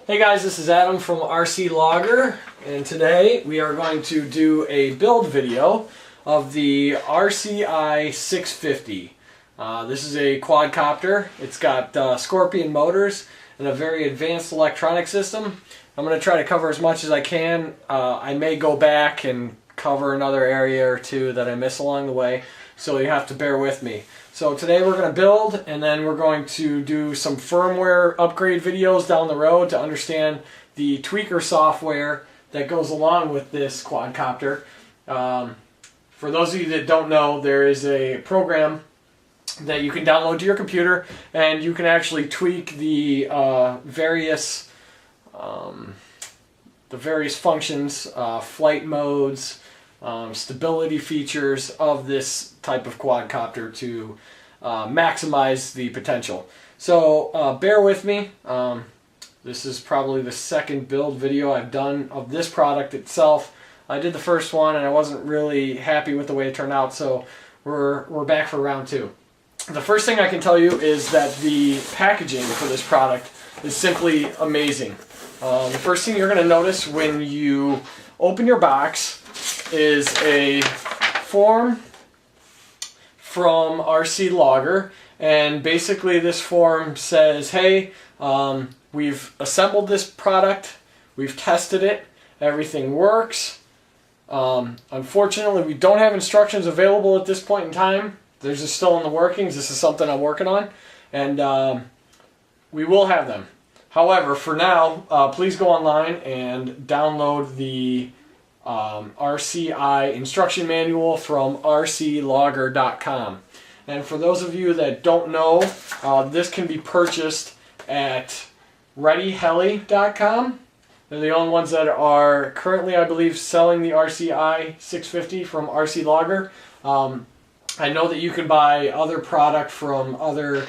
Hey guys, this is Adam from RC Logger, and today we are going to do a build video of the RCI 650. This is a quadcopter. It's got Scorpion motors and a very advanced electronic system. I'm going to try to cover as much as I can. I may go back and cover another area or two that I miss along the way, so you have to bear with me. So today we're going to build, and then we're going to do some firmware upgrade videos down the road to understand the tweaker software that goes along with this quadcopter. For those of you that don't know, there is a program that you can download to your computer, and you can actually tweak the various functions, flight modes, stability features of this type of quadcopter to maximize the potential. So bear with me. This is probably the second build video I've done of this product itself. I did the first one and I wasn't really happy with the way it turned out, so we're back for round two. The first thing I can tell you is that the packaging for this product is simply amazing. The first thing you're going to notice when you open your box is a form from RC Logger, and basically this form says, hey, we've assembled this product, we've tested it, everything works. Unfortunately, we don't have instructions available at this point in time. They're just still in the workings. This is something I'm working on, and we will have them. However, for now, please go online and download the RCI instruction manual from rclogger.com. And for those of you that don't know, this can be purchased at readyheli.com. They're the only ones that are currently, I believe, selling the RCI 650 from RC Logger. I know that you can buy other product from other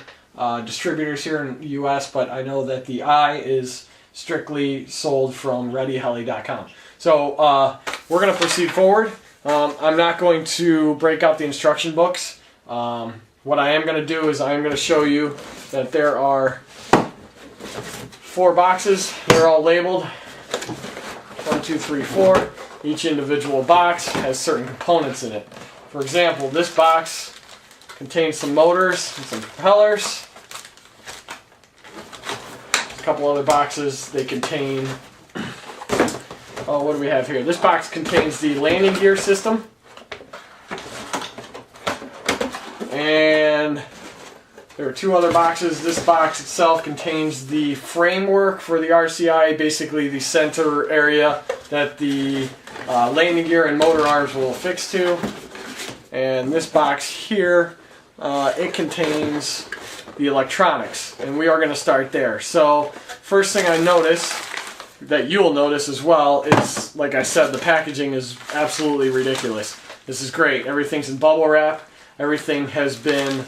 distributors here in the US, but I know that the I is strictly sold from readyheli.com. So we're going to proceed forward. I'm not going to break out the instruction books. What I am going to do is I'm going to show you that there are 4 boxes. They're all labeled 1, 2, 3, 4. Each individual box has certain components in it. For example, this box contains some motors and some propellers. A couple other boxes, they contain, what do we have here? This box contains the landing gear system. And there are 2 other boxes. This box itself contains the framework for the RCI, basically the center area that the landing gear and motor arms will affix to. And this box here, it contains the electronics, and we are going to start there. So first thing I notice, that you'll notice as well, is, like I said, the packaging is absolutely ridiculous. This is great. Everything's in bubble wrap. Everything has been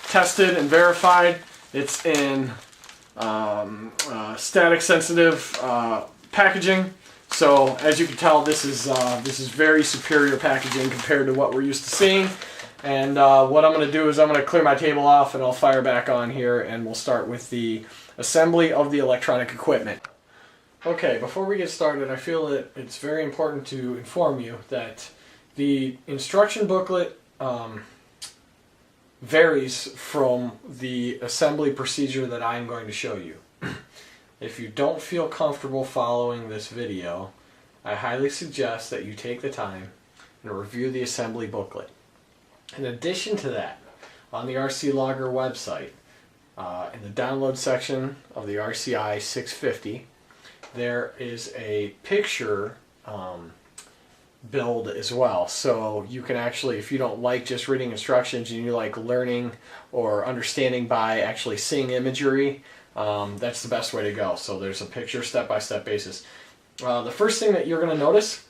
tested and verified. It's in static sensitive packaging. So as you can tell, this is very superior packaging compared to what we're used to seeing. And what I'm going to do is I'm going to clear my table off, and I'll fire back on here, and we'll start with the assembly of the electronic equipment. Okay, before we get started, I feel that it's very important to inform you that the instruction booklet varies from the assembly procedure that I'm going to show you. If you don't feel comfortable following this video, I highly suggest that you take the time and review the assembly booklet. In addition to that, on the RC Logger website, in the download section of the RCI 650, there is a picture build as well. So you can actually, if you don't like just reading instructions and you like learning or understanding by actually seeing imagery, that's the best way to go. So there's a picture step-by-step basis. The first thing that you're going to notice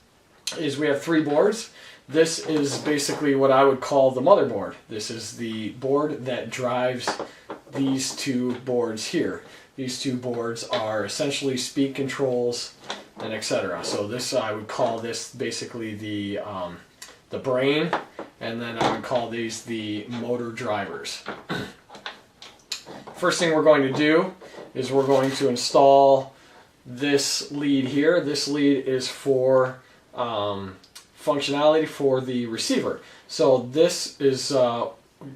is we have 3 boards. This is basically what I would call the motherboard. This is the board that drives these 2 boards here. These 2 boards are essentially speed controls and etc. So this, I would call this basically the brain, and then I would call these the motor drivers. First thing we're going to do is we're going to install this lead here. This lead is for functionality for the receiver. So this is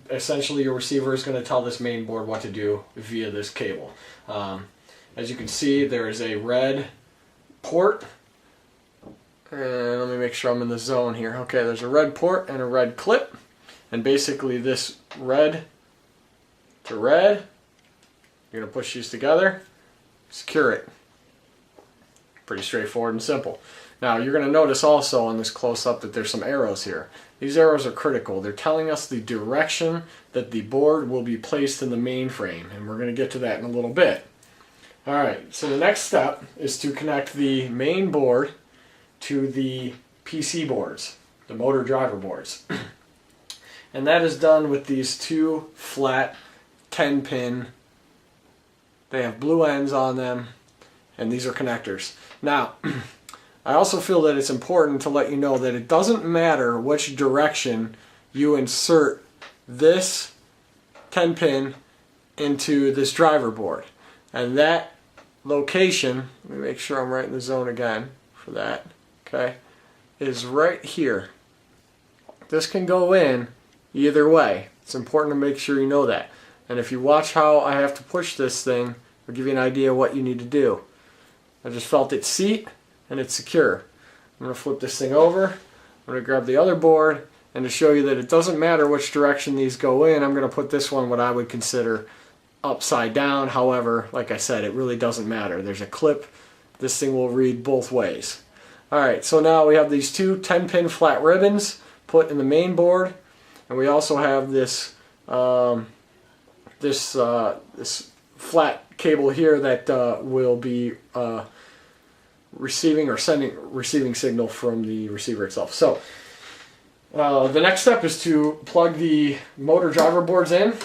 essentially your receiver is going to tell this main board what to do via this cable. As you can see, there is a red port. And let me make sure I'm in the zone here. Okay, there's a red port and a red clip. And basically this red to red, you're going to push these together, secure it. Pretty straightforward and simple. Now you're going to notice also on this close-up that there's some arrows here. These arrows are critical. They're telling us the direction that the board will be placed in the mainframe, and we're going to get to that in a little bit. Alright, so the next step is to connect the main board to the PC boards, the motor driver boards. And that is done with these two flat 10-pin, they have blue ends on them, and these are connectors. Now, I also feel that it's important to let you know that it doesn't matter which direction you insert this 10-pin into this driver board. And that location, let me make sure I'm right in the zone again for that, okay, is right here. This can go in either way. It's important to make sure you know that. And if you watch how I have to push this thing, I'll give you an idea of what you need to do. I just felt it seat and it's secure. I'm going to flip this thing over. I'm going to grab the other board, and to show you that it doesn't matter which direction these go in, I'm going to put this one what I would consider upside down. However, like I said, it really doesn't matter. There's a clip. This thing will read both ways. Alright, so now we have these two 10-pin flat ribbons put in the main board, and we also have this this flat cable here that will be receiving signal from the receiver itself. So the next step is to plug the motor driver boards in.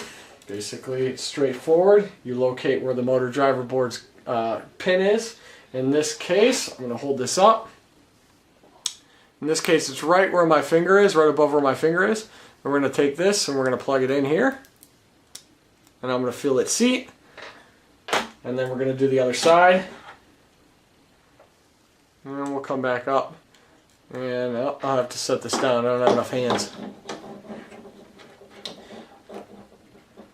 Basically, it's straightforward. You locate where the motor driver board's pin is. In this case, I'm going to hold this up. In this case, it's right where my finger is, right above where my finger is. And we're going to take this and we're going to plug it in here. And I'm going to feel it seat. And then we're going to do the other side. And then we'll come back up. And I'll have to set this down. I don't have enough hands.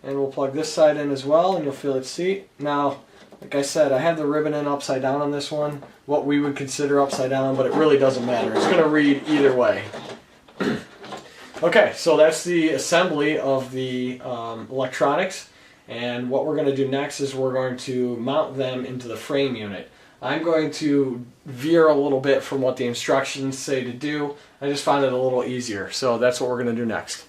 And we'll plug this side in as well, and you'll feel it seat. Now, like I said, I have the ribbon in upside down on this one, what we would consider upside down, but it really doesn't matter. It's going to read either way. Okay, so that's the assembly of the electronics, and what we're going to do next is we're going to mount them into the frame unit. I'm going to veer a little bit from what the instructions say to do. I just found it a little easier, so that's what we're going to do next.